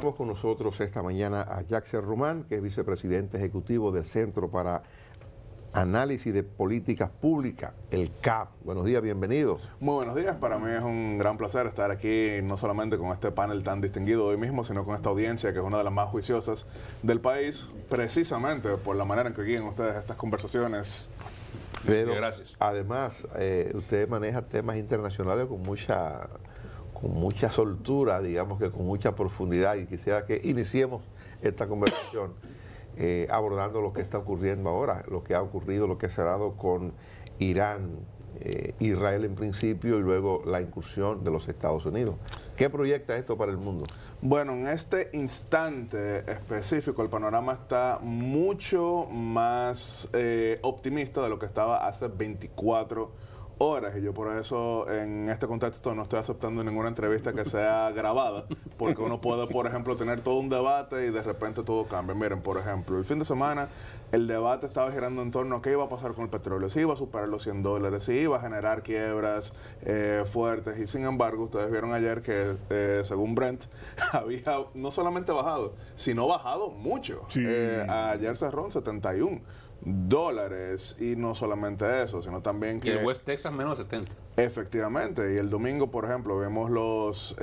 Tenemos con nosotros esta mañana a Jackson Román, que es vicepresidente ejecutivo del Centro para Análisis de Políticas Públicas, el CAP. Buenos días, bienvenido. Muy buenos días, para mí es un gran placer estar aquí, no solamente con este panel tan distinguido hoy mismo, sino con esta audiencia que es una de las más juiciosas del país, precisamente por la manera en que guían ustedes estas conversaciones. Pero además, usted maneja temas internacionales con mucha soltura, digamos que con mucha profundidad, y quisiera que iniciemos esta conversación abordando lo que está ocurriendo ahora, lo que ha ocurrido, lo que se ha dado con Irán, Israel en principio y luego la incursión de los Estados Unidos. ¿Qué proyecta esto para el mundo? Bueno, en este instante específico el panorama está mucho más optimista de lo que estaba hace 24 horas, y yo por eso en este contexto no estoy aceptando ninguna entrevista que sea grabada, porque uno puede, por ejemplo, tener todo un debate y de repente todo cambia. Miren, por ejemplo, el fin de semana el debate estaba girando en torno a qué iba a pasar con el petróleo, si iba a superar los $100, si iba a generar quiebras fuertes, y sin embargo ustedes vieron ayer que según Brent había no solamente bajado, sino bajado mucho. Sí. Ayer cerró en $71, y no solamente eso, sino también que... Y el West Texas menos 70. Efectivamente, y el domingo, por ejemplo, vemos los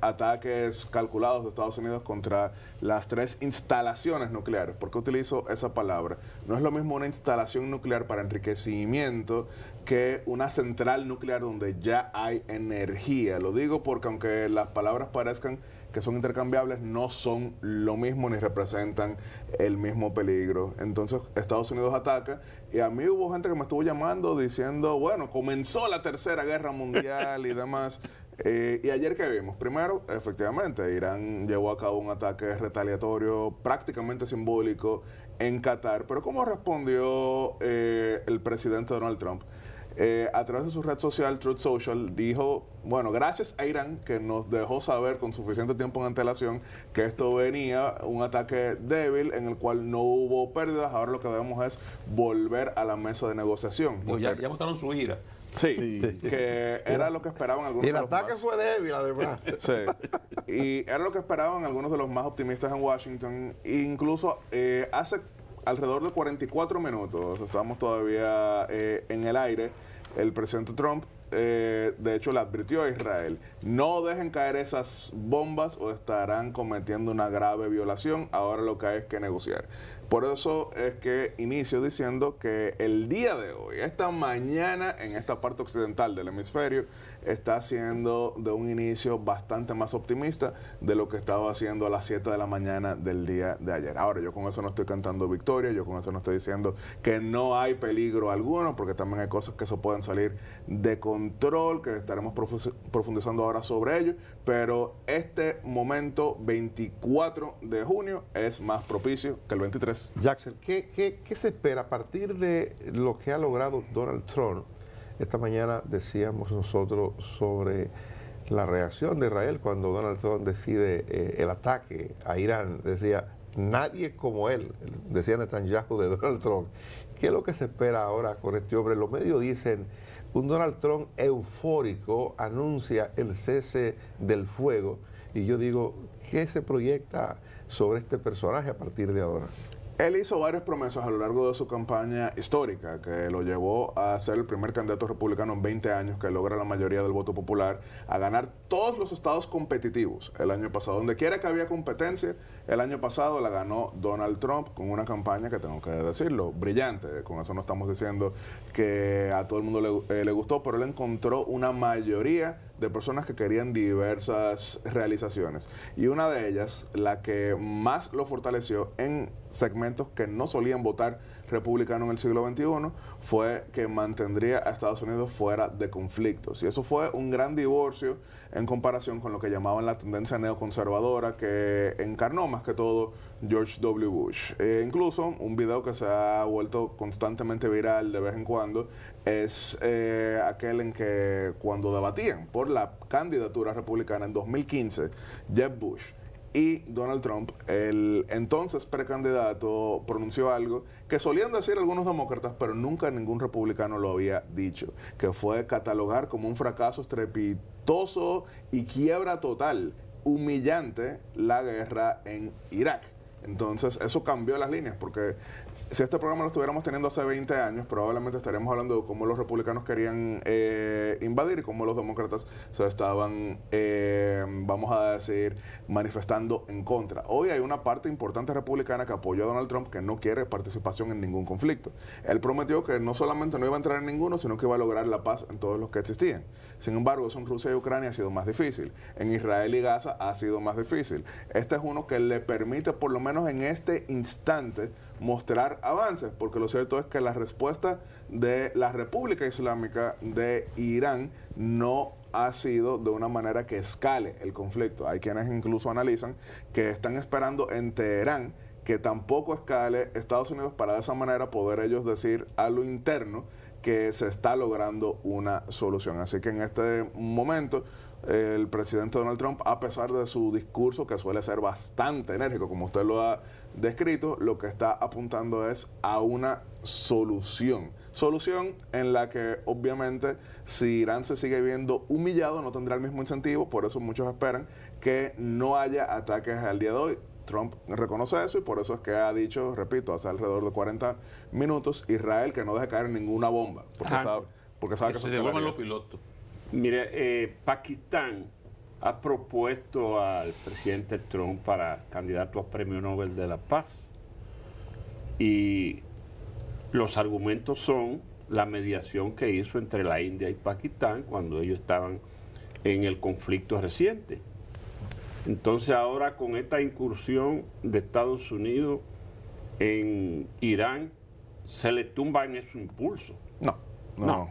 ataques calculados de Estados Unidos contra las 3 instalaciones nucleares. ¿Por qué utilizo esa palabra? No es lo mismo una instalación nuclear para enriquecimiento que una central nuclear donde ya hay energía. Lo digo porque aunque las palabras parezcan que son intercambiables, no son lo mismo ni representan el mismo peligro. Entonces Estados Unidos ataca, y a mí hubo gente que me estuvo llamando diciendo, bueno, comenzó la Tercera Guerra Mundial y demás. Y ayer, ¿qué vimos? Primero, efectivamente, Irán llevó a cabo un ataque retaliatorio prácticamente simbólico en Qatar. Pero ¿cómo respondió el presidente Donald Trump? A través de su red social, Truth Social, dijo, bueno, gracias a Irán, que nos dejó saber con suficiente tiempo en antelación que esto venía, un ataque débil en el cual no hubo pérdidas. Ahora lo que debemos es volver a la mesa de negociación. Pues ya mostraron su ira. Sí, que era lo que esperaban algunos de los más. Y el ataque fue débil, además. Sí, y era lo que esperaban algunos de los más optimistas en Washington. Incluso hace alrededor de 44 minutos, estamos todavía en el aire, el presidente Trump de hecho le advirtió a Israel, no dejen caer esas bombas o estarán cometiendo una grave violación. Ahora lo que hay es que negociar. Por eso es que inicio diciendo que el día de hoy, esta mañana, en esta parte occidental del hemisferio, está siendo de un inicio bastante más optimista de lo que estaba haciendo a las 7 de la mañana del día de ayer. Ahora, yo con eso no estoy cantando victoria, yo con eso no estoy diciendo que no hay peligro alguno, porque también hay cosas que se pueden salir de control, que estaremos profundizando ahora sobre ello, pero este momento, 24 de junio, es más propicio que el 23. Jackson, ¿qué se espera a partir de lo que ha logrado Donald Trump? Esta mañana decíamos nosotros sobre la reacción de Israel cuando Donald Trump decide el ataque a Irán. Decía, nadie como él, decía Netanyahu de Donald Trump. ¿Qué es lo que se espera ahora con este hombre? Los medios dicen, un Donald Trump eufórico anuncia el cese del fuego. Y yo digo, ¿qué se proyecta sobre este personaje a partir de ahora? Él hizo varias promesas a lo largo de su campaña histórica, que lo llevó a ser el primer candidato republicano en 20 años que logra la mayoría del voto popular, a ganar todos los estados competitivos el año pasado. Donde quiera que había competencia, el año pasado la ganó Donald Trump con una campaña que, tengo que decirlo, brillante. Con eso no estamos diciendo que a todo el mundo le gustó, pero él encontró una mayoría de personas que querían diversas realizaciones. Y una de ellas, la que más lo fortaleció en segmentos que no solían votar republicano en el siglo XXI, fue que mantendría a Estados Unidos fuera de conflictos. Y eso fue un gran divorcio en comparación con lo que llamaban la tendencia neoconservadora que encarnó más que todo George W. Bush. Incluso un video que se ha vuelto constantemente viral de vez en cuando es aquel en que cuando debatían por la candidatura republicana en 2015, Jeb Bush y Donald Trump, el entonces precandidato, pronunció algo que solían decir algunos demócratas, pero nunca ningún republicano lo había dicho, que fue catalogar como un fracaso estrepitoso y quiebra total humillante la guerra en Irak. Entonces, eso cambió las líneas, porque si este programa lo estuviéramos teniendo hace 20 años, probablemente estaríamos hablando de cómo los republicanos querían invadir y cómo los demócratas se estaban, vamos a decir, manifestando en contra. Hoy hay una parte importante republicana que apoyó a Donald Trump que no quiere participación en ningún conflicto. Él prometió que no solamente no iba a entrar en ninguno, sino que iba a lograr la paz en todos los que existían. Sin embargo, eso en Rusia y Ucrania ha sido más difícil. En Israel y Gaza ha sido más difícil. Este es uno que le permite, por lo menos en este instante, mostrar avances, porque lo cierto es que la respuesta de la República Islámica de Irán no ha sido de una manera que escale el conflicto. Hay quienes incluso analizan que están esperando en Teherán que tampoco escale Estados Unidos para de esa manera poder ellos decir a lo interno que se está logrando una solución. Así que en este momento el presidente Donald Trump, a pesar de su discurso que suele ser bastante enérgico, como usted lo ha descrito, lo que está apuntando es a una solución. Solución en la que obviamente si Irán se sigue viendo humillado no tendrá el mismo incentivo, por eso muchos esperan que no haya ataques al día de hoy. Trump reconoce eso y por eso es que ha dicho, repito, hace alrededor de 40 minutos, Israel que no deje caer ninguna bomba, porque sabe que se devuelvan los pilotos. Mire, Pakistán ha propuesto al presidente Trump para candidato a Premio Nobel de la Paz. Y los argumentos son la mediación que hizo entre la India y Pakistán cuando ellos estaban en el conflicto reciente. Entonces ahora con esta incursión de Estados Unidos en Irán, se le tumba en su impulso. No.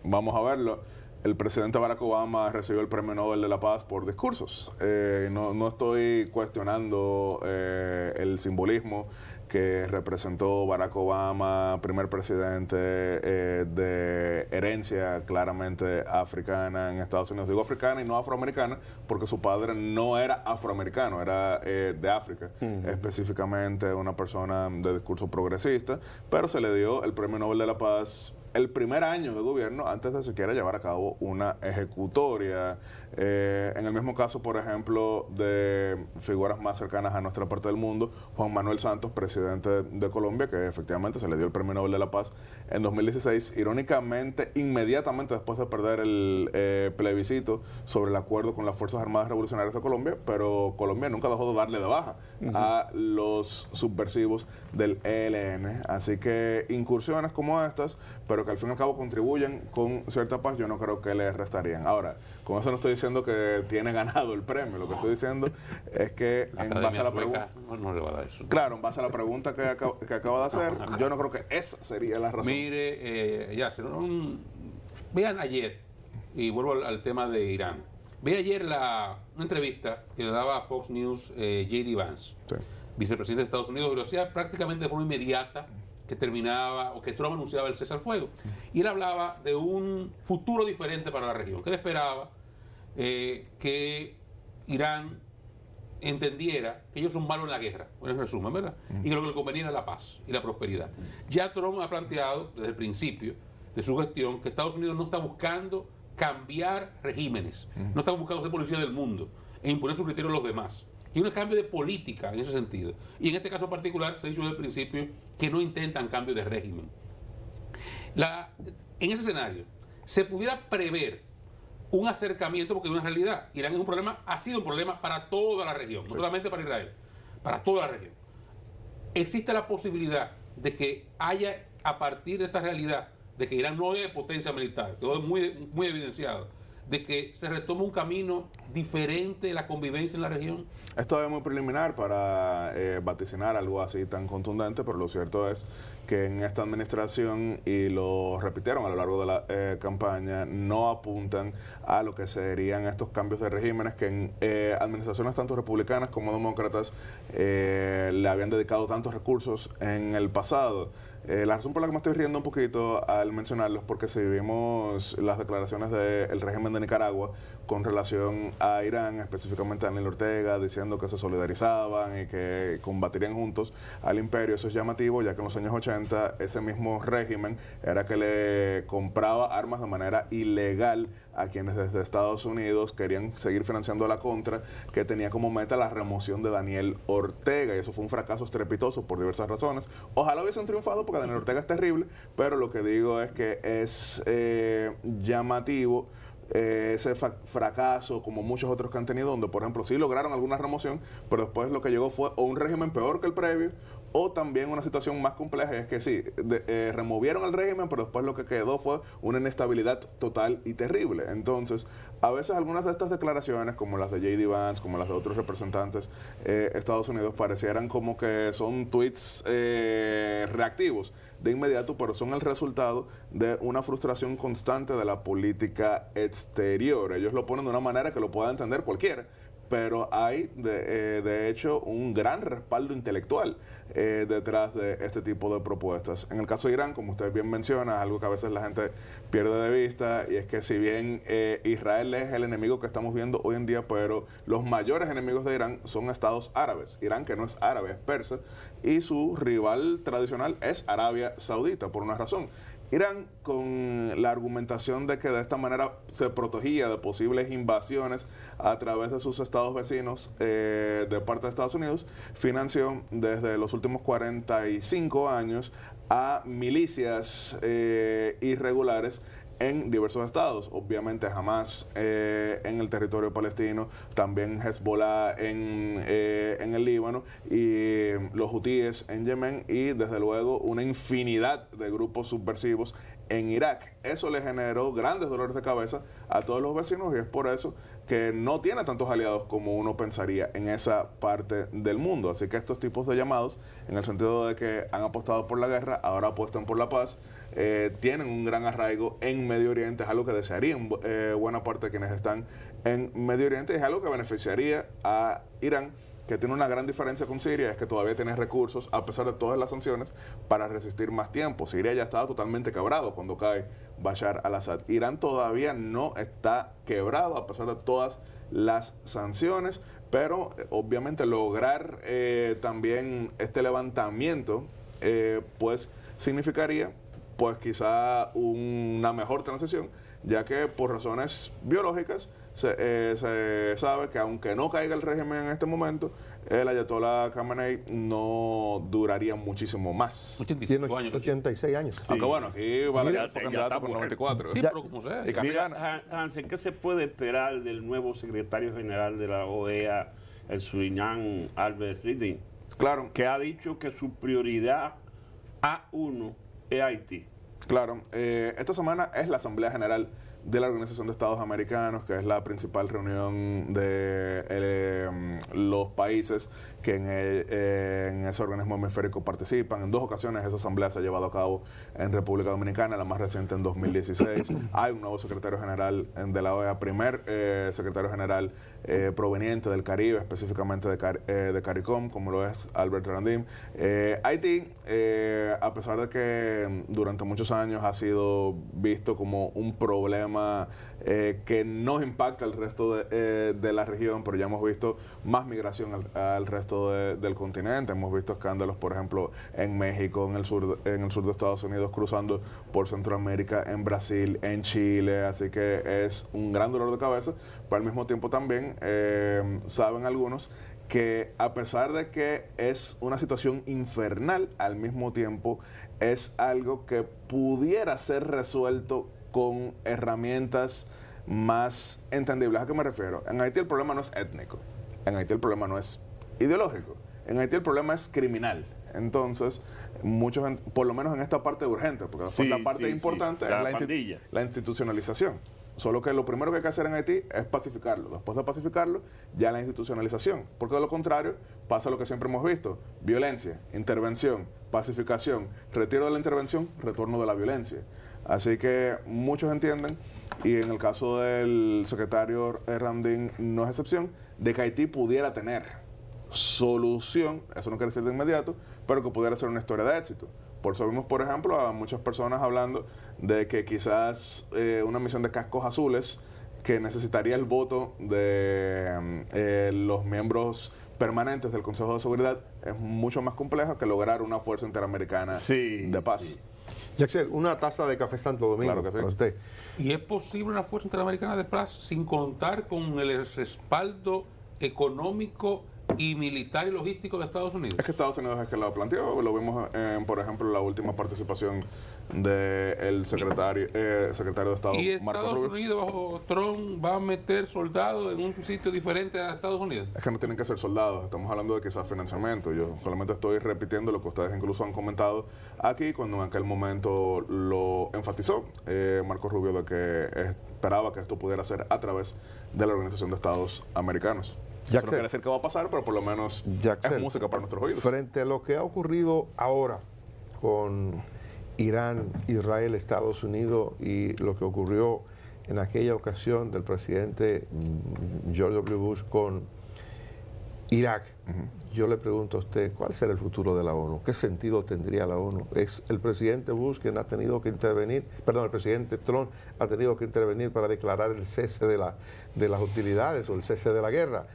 Vamos a verlo. El presidente Barack Obama recibió el Premio Nobel de la Paz por discursos. No estoy cuestionando el simbolismo que representó Barack Obama, primer presidente de herencia claramente africana en Estados Unidos. Digo africana y no afroamericana porque su padre no era afroamericano, era de África, específicamente una persona de discurso progresista, pero se le dio el Premio Nobel de la Paz el primer año de gobierno antes de siquiera llevar a cabo una ejecutoria. En el mismo caso, por ejemplo, de figuras más cercanas a nuestra parte del mundo, Juan Manuel Santos, presidente de Colombia, que efectivamente se le dio el Premio Nobel de la Paz en 2016, irónicamente, inmediatamente después de perder el plebiscito sobre el acuerdo con las Fuerzas Armadas Revolucionarias de Colombia, pero Colombia nunca dejó de darle de baja a los subversivos del ELN. Así que incursiones como estas, pero que al fin y al cabo contribuyen con cierta paz, yo no creo que le restarían. Ahora, con eso no estoy diciendo que tiene ganado el premio, lo que estoy diciendo es que en base a la pregunta, no le va a dar eso. Claro, en base a la pregunta que acaba de hacer, yo no creo que esa sería la razón. Mire, vean ayer, y vuelvo al tema de Irán, vi ayer una entrevista que le daba a Fox News J.D. Vance, Sí. vicepresidente de Estados Unidos, y lo hacía prácticamente de forma inmediata que terminaba o que Trump anunciaba el cese al fuego. Y él hablaba de un futuro diferente para la región, que él esperaba que Irán entendiera que ellos son malos en la guerra, en resumen, ¿verdad? Y que lo que le convenía era la paz y la prosperidad. Ya Trump ha planteado desde el principio de su gestión que Estados Unidos no está buscando cambiar regímenes, no está buscando ser policía del mundo e imponer sus criterios a los demás. Y un cambio de política en ese sentido. Y en este caso particular se ha dicho desde el principio que no intentan cambio de régimen. En ese escenario, se pudiera prever un acercamiento, porque es una realidad. Irán es un problema, ha sido un problema para toda la región, no solamente para Israel, para toda la región. Existe la posibilidad de que haya, a partir de esta realidad, de que Irán no es potencia militar, quedó muy, muy evidenciado, de que se retome un camino diferente de la convivencia en la región? Es todavía muy preliminar para vaticinar algo así tan contundente, pero lo cierto es que en esta administración, y lo repitieron a lo largo de la campaña, no apuntan a lo que serían estos cambios de regímenes que en administraciones tanto republicanas como demócratas le habían dedicado tantos recursos en el pasado. La razón por la que me estoy riendo un poquito al mencionarlo es porque si vimos las declaraciones del régimen de Nicaragua con relación a Irán, específicamente a Daniel Ortega, diciendo que se solidarizaban y que combatirían juntos al imperio, eso es llamativo, ya que en los años 80 ese mismo régimen era que le compraba armas de manera ilegal a quienes desde Estados Unidos querían seguir financiando la contra, que tenía como meta la remoción de Daniel Ortega, y eso fue un fracaso estrepitoso por diversas razones. Ojalá hubiesen triunfado porque Daniel Ortega es terrible, pero lo que digo es que es llamativo ese fracaso, como muchos otros que han tenido, donde por ejemplo sí lograron alguna remoción, pero después lo que llegó fue o un régimen peor que el previo, o también una situación más compleja, y es que sí, removieron el régimen, pero después lo que quedó fue una inestabilidad total y terrible. Entonces, a veces algunas de estas declaraciones, como las de J.D. Vance, como las de otros representantes de Estados Unidos, parecieran como que son tweets reactivos de inmediato, pero son el resultado de una frustración constante de la política exterior. Ellos lo ponen de una manera que lo pueda entender cualquiera, pero hay de hecho un gran respaldo intelectual detrás de este tipo de propuestas. En el caso de Irán, como usted bien menciona, es algo que a veces la gente pierde de vista, y es que si bien Israel es el enemigo que estamos viendo hoy en día, pero los mayores enemigos de Irán son estados árabes. Irán, que no es árabe, es persa, y su rival tradicional es Arabia Saudita, por una razón. Irán, con la argumentación de que de esta manera se protegía de posibles invasiones a través de sus estados vecinos de parte de Estados Unidos, financió desde los últimos 45 años a milicias irregulares en diversos estados. Obviamente Hamas en el territorio palestino, también Hezbollah en el Líbano, y los hutíes en Yemen, y desde luego una infinidad de grupos subversivos en Irak. Eso le generó grandes dolores de cabeza a todos los vecinos, y es por eso que no tiene tantos aliados como uno pensaría en esa parte del mundo. Así que estos tipos de llamados, en el sentido de que han apostado por la guerra, ahora apuestan por la paz, tienen un gran arraigo en Medio Oriente. Es algo que desearían buena parte de quienes están en Medio Oriente, y es algo que beneficiaría a Irán, que tiene una gran diferencia con Siria, es que todavía tiene recursos, a pesar de todas las sanciones, para resistir más tiempo. Siria ya estaba totalmente quebrado cuando cae Bashar al-Assad. Irán todavía no está quebrado, a pesar de todas las sanciones, pero obviamente lograr también este levantamiento, pues significaría pues quizá una mejor transición, ya que por razones biológicas se sabe que aunque no caiga el régimen en este momento, el Ayatollah Khamenei no duraría muchísimo más. 85 años. 86 años. Sí. Aunque bueno, aquí va a Mira, ganar por ya candidato está por bueno. 94. Sí, Ya- pero como sea. Y casi Mira, gana. Hansen, ¿qué se puede esperar del nuevo secretario general de la OEA, el Surinam, Albert Reading, Claro, que ha dicho que su prioridad A1 es Haití? claro. Esta semana es la Asamblea General de la Organización de Estados Americanos, que es la principal reunión de los países que en ese organismo hemisférico participan. En 2 ocasiones esa asamblea se ha llevado a cabo en República Dominicana, la más reciente en 2016. Hay un nuevo secretario general de la OEA, primer secretario general proveniente del Caribe, específicamente de CARICOM, como lo es Albert Randim. Haití, a pesar de que durante muchos años ha sido visto como un problema que no impacta al resto de la región, pero ya hemos visto más migración al resto del continente. Hemos visto escándalos, por ejemplo, en México, en el sur de Estados Unidos, cruzando por Centroamérica, en Brasil, en Chile. Así que es un gran dolor de cabeza, pero al mismo tiempo también saben algunos que, a pesar de que es una situación infernal, al mismo tiempo es algo que pudiera ser resuelto con herramientas más entendibles. ¿A qué me refiero? En Haití el problema no es étnico, en Haití el problema no es ideológico, en Haití el problema es criminal. Entonces, muchos, por lo menos en esta parte urgente, porque después Sí, la parte sí, importante sí, es la pandilla. la institucionalización. Solo que lo primero que hay que hacer en Haití es pacificarlo. Después de pacificarlo, ya la institucionalización. Porque de lo contrario, pasa lo que siempre hemos visto: violencia, intervención, pacificación, retiro de la intervención, retorno de la violencia. Así que muchos entienden, y en el caso del secretario Randim no es excepción, de que Haití pudiera tener solución, eso no quiere decir de inmediato, pero que pudiera ser una historia de éxito. Por eso vimos, por ejemplo, a muchas personas hablando de que quizás una misión de cascos azules, que necesitaría el voto de los miembros permanentes del Consejo de Seguridad, es mucho más compleja que lograr una fuerza interamericana Sí, de paz. sí. Jackson, una taza de café Santo Domingo Claro que sí. para usted. ¿Y es posible una fuerza interamericana de paz sin contar con el respaldo económico y militar y logístico de Estados Unidos? Es que Estados Unidos es que lo planteó, lo vimos en, por ejemplo, la última participación del secretario de Estado, ¿Y Marco Estados Rubio. Unidos bajo Trump va a meter soldados en un sitio diferente a Estados Unidos? Es que no tienen que ser soldados, estamos hablando de quizás financiamiento. Yo solamente estoy repitiendo lo que ustedes incluso han comentado aquí cuando en aquel momento lo enfatizó Marco Rubio, de que esperaba que esto pudiera ser a través de la Organización de Estados Americanos. Eso no quiere decir que va a pasar, pero por lo menos es música para nuestros oídos. Frente a lo que ha ocurrido ahora con Irán, Israel, Estados Unidos y lo que ocurrió en aquella ocasión del presidente George W. Bush con Irak, yo le pregunto a usted, ¿cuál será el futuro de la ONU? ¿Qué sentido tendría la ONU? ¿Es el presidente Bush quien ha tenido que intervenir, perdón, el presidente Trump ha tenido que intervenir para declarar el cese de las hostilidades o el cese de la guerra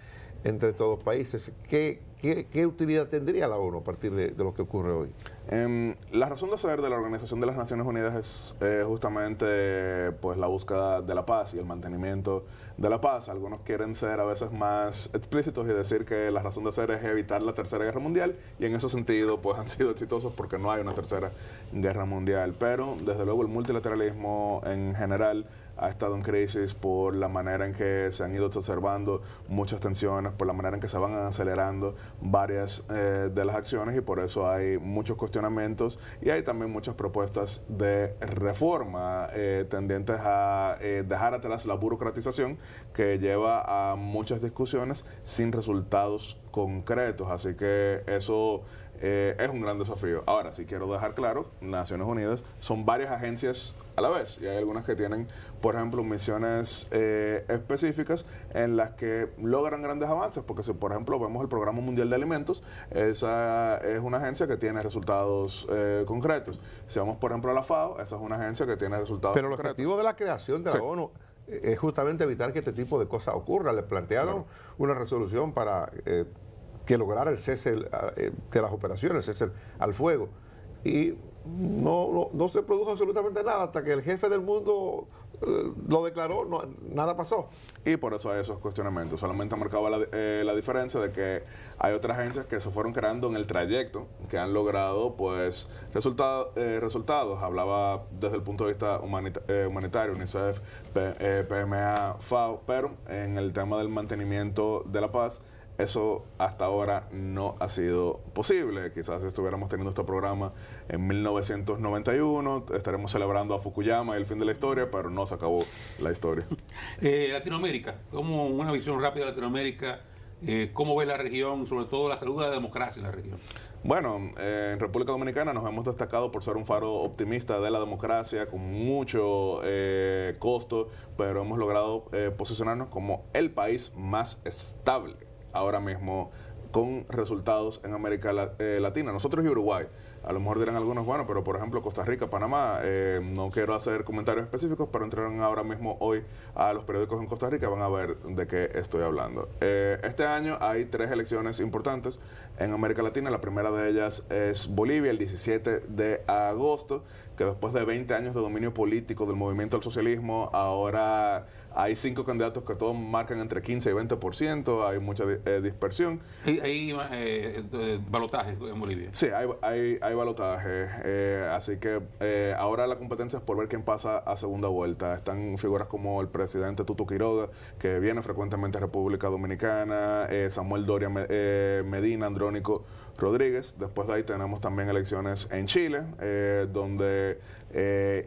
entre todos los países? ¿Qué utilidad tendría la ONU a partir de lo que ocurre hoy? La razón de ser de la Organización de las Naciones Unidas es justamente pues la búsqueda de la paz y el mantenimiento de la paz. Algunos quieren ser a veces más explícitos y decir que la razón de ser es evitar la Tercera Guerra Mundial, y en ese sentido pues han sido exitosos porque no hay una Tercera Guerra Mundial. Pero desde luego el multilateralismo en general ha estado en crisis por la manera en que se han ido exacerbando muchas tensiones, por la manera en que se van acelerando varias de las acciones, y por eso hay muchos cuestionamientos y hay también muchas propuestas de reforma tendientes a dejar atrás la burocratización que lleva a muchas discusiones sin resultados concretos. Así que eso es un gran desafío. Ahora, sí quiero dejar claro, Naciones Unidas son varias agencias a la vez, y hay algunas que tienen, por ejemplo, misiones específicas en las que logran grandes avances, porque si, por ejemplo, vemos el Programa Mundial de Alimentos, esa es una agencia que tiene resultados concretos. Si vamos, por ejemplo, a la FAO, esa es una agencia que tiene resultados Pero el concretos. objetivo de la creación de la ONU es justamente evitar que este tipo de cosas ocurran. Le plantearon una resolución para que lograra el cese de las operaciones, el cese al fuego. Y no se produjo absolutamente nada hasta que el jefe del mundo lo declaró, nada pasó. Y por eso hay esos cuestionamientos. Solamente marcaba la diferencia de que hay otras agencias que se fueron creando en el trayecto, que han logrado pues resultados. Hablaba desde el punto de vista humanitario, UNICEF, PMA, FAO, pero en el tema del mantenimiento de la paz, eso hasta ahora no ha sido posible. Quizás si estuviéramos teniendo este programa en 1991, estaremos celebrando a Fukuyama y el fin de la historia, pero no se acabó la historia. Latinoamérica, como una visión rápida de Latinoamérica, ¿cómo ve la región, sobre todo la salud de la democracia en la región? Bueno, en República Dominicana nos hemos destacado por ser un faro optimista de la democracia, con mucho costo, pero hemos logrado posicionarnos como el país más estable ahora mismo, con resultados en América Latina. Nosotros y Uruguay. A lo mejor dirán algunos, bueno, pero por ejemplo Costa Rica, Panamá, no quiero hacer comentarios específicos, pero entraron ahora mismo hoy a los periódicos en Costa Rica, van a ver de qué estoy hablando. Este año hay 3 elecciones importantes en América Latina. La primera de ellas es Bolivia, el 17 de agosto, que después de 20 años de dominio político del movimiento al socialismo, ahora hay 5 candidatos que todos marcan entre 15 y 20%, hay mucha dispersión. ¿Hay balotaje en Bolivia? Sí, hay balotaje, así que ahora la competencia es por ver quién pasa a segunda vuelta. Están figuras como el presidente Tuto Quiroga, que viene frecuentemente a República Dominicana, Samuel Doria Medina, Andrónico Rodríguez. Después de ahí tenemos también elecciones en Chile, donde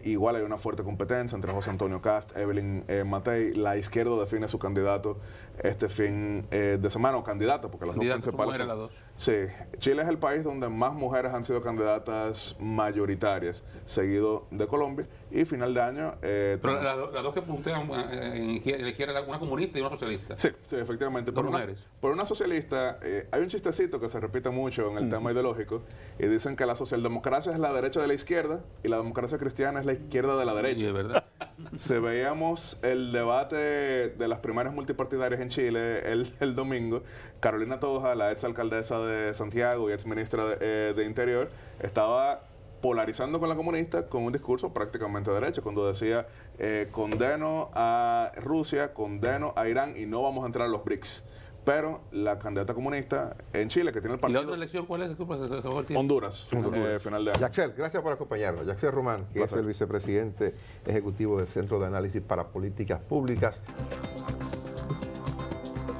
igual hay una fuerte competencia entre José Antonio Cast, Evelyn Matei. La izquierda define su candidato este fin de semana, o candidata, porque las dos principales son, las dos. Sí, Chile es el país donde más mujeres han sido candidatas mayoritarias, seguido de Colombia, y final de año... Pero las dos que puntean en la izquierda, una comunista y una socialista. Sí, efectivamente. Por una socialista, hay un chistecito que se repite mucho en el tema ideológico, y dicen que la socialdemocracia es la derecha de la izquierda y la democracia cristiana es la izquierda de la derecha. Sí, es verdad. Si veíamos el debate de las primarias multipartidarias en Chile el domingo, Carolina Toja, la ex alcaldesa de Santiago y ex ministra de Interior, estaba polarizando con la comunista con un discurso prácticamente de derecha, cuando decía condeno a Rusia, condeno a Irán y no vamos a entrar a los BRICS. Pero la candidata comunista en Chile, que tiene el ¿Y partido... la otra elección cuál es? Disculpa, se acabó el tiempo. Honduras, final de año. Yaxel, gracias por acompañarnos. Yaxel Román, que es el vicepresidente ejecutivo del Centro de Análisis para Políticas Públicas.